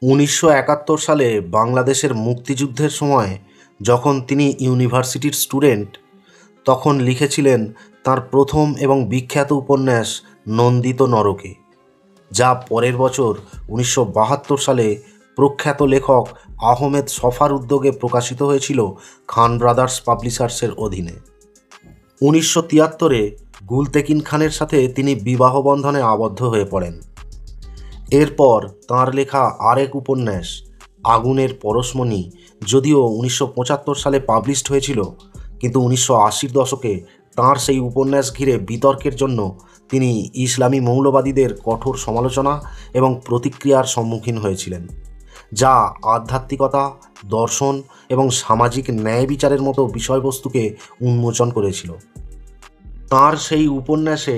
1971 সালে বাংলাদেশের মুক্তিযুদ্ধের সময় যখন তিনি ইউনিভার্সিটির স্টুডেন্ট, তখন লিখেছিলেন তার প্রথম এবং বিখ্যাত উপন্যাস নন্দিত নরকে, যা পরের বছর 1972 সালে প্রখ্যাত লেখক আহমেদ ছফার উদ্যোগে প্রকাশিত হয়েছিল খান ব্রাদার্স পাবলিশার্সের অধীনে। 1973-এ গুলতেকিন খানের সাথে তিনি বিবাহ বন্ধনে আবদ্ধ হয়ে পড়েন। এরপর তাঁর লেখা আরেক উপন্যাস আগুনের পরশমণি যদিও 1975 সালে পাবলিশড হয়েছিল, কিন্তু 1980-র দশকে তাঁর সেই উপন্যাস ঘিরে বিতর্কের জন্য তিনি ইসলামী মৌলবাদীদের কঠোর সমালোচনা এবং প্রতিক্রিয়ার সম্মুখীন হয়েছিলেন, যা আধ্যাত্মিকতা, দর্শন এবং সামাজিক ন্যায় বিচারের মতো বিষয়বস্তুকে উন্মোচন করেছিল। তাঁর সেই উপন্যাসে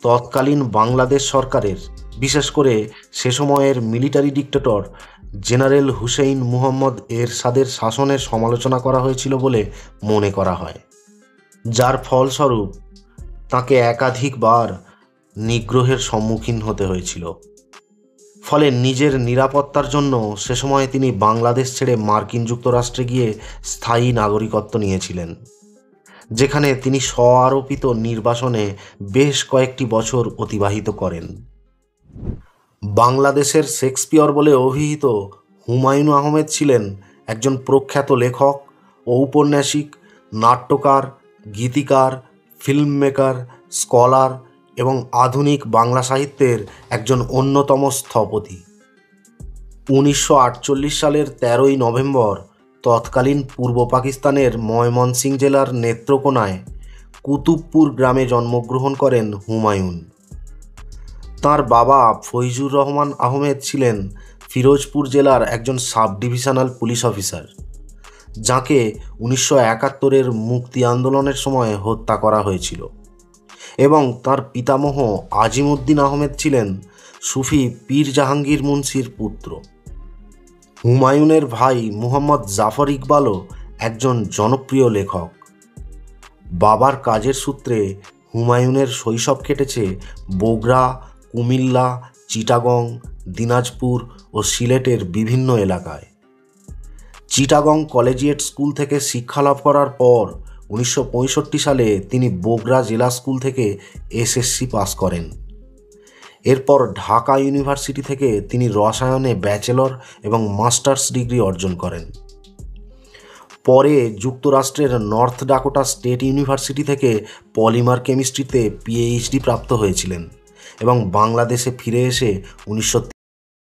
তৎকালীন বাংলাদেশ সরকারের, বিশেষ করে সে সময়ের military dictator general Hussain Muhammad এরশাদের শাসনের সমালোচনা করা হয়েছিল বলে মনে করা হয়, যার ফলস্বরূপ তাঁকে একাধিকবার নিগ্রহের সম্মুখীন হতে হয়েছিল। ফলে নিজের নিরাপত্তার জন্য সে সময় তিনি বাংলাদেশ ছেড়ে মার্কিন যুক্তরাষ্ট্রে গিয়ে স্থায়ী নাগরিকত্ব নিয়েছিলেন, যেখানে তিনি স্ব-আরোপিত নির্বাসনে বেশ কয়েকটি বছর অতিবাহিত করেন। বাংলাদেশের শেক্সপিয়র বলে অভিহিত হুমায়ুন আহমেদ ছিলেন একজন প্রখ্যাত লেখক, ঔপন্যাসিক, নাট্যকার, গীতিকার, ফিল্ম মেকার, স্কলার এবং আধুনিক বাংলা সাহিত্যের একজন অন্যতম স্থপতি। 1948 সালের 13ই নভেম্বর তৎকালীন পূর্ব পাকিস্তানের ময়মনসিংহ জেলার নেত্রকোনায় কুতুবপুর গ্রামে জন্মগ্রহণ করেন হুমায়ুন। তাঁর বাবা ফৈজুর রহমান আহমেদ ছিলেন ফিরোজপুর জেলার একজন সাব ডিভিশনাল পুলিশ অফিসার, যাকে 1971-এর মুক্তি আন্দোলনের সময় হত্যা করা হয়েছিল, এবং তাঁর পিতামহ আজিমউদ্দিন আহমেদ ছিলেন সুফি পীর জাহাঙ্গীর মুন্সির পুত্র। হুমায়ুনের ভাই মুহাম্মদ জাফর ইকবালও একজন জনপ্রিয় লেখক। বাবার কাজের সূত্রে হুমায়ুনের শৈশব কেটেছে বগুড়া, কুমিল্লা, চিটাগং, দিনাজপুর ও সিলেটের বিভিন্ন এলাকায়। চিটাগং কলেজিয়েট স্কুল থেকে শিক্ষালাভ করার পর 1965 সালে তিনি বগুড়া জেলা স্কুল থেকে এসএসসি পাস করেন। এরপর ঢাকা ইউনিভার্সিটি থেকে তিনি রসায়নে ব্যাচেলর এবং মাস্টার্স ডিগ্রি অর্জন করেন। পরে যুক্তরাষ্ট্রের নর্থ ডাকোটা স্টেট ইউনিভার্সিটি থেকে পলিমার কেমিস্ট্রিতে পিএইচডি প্রাপ্ত হয়েছিলেন এবং বাংলাদেশে ফিরে এসে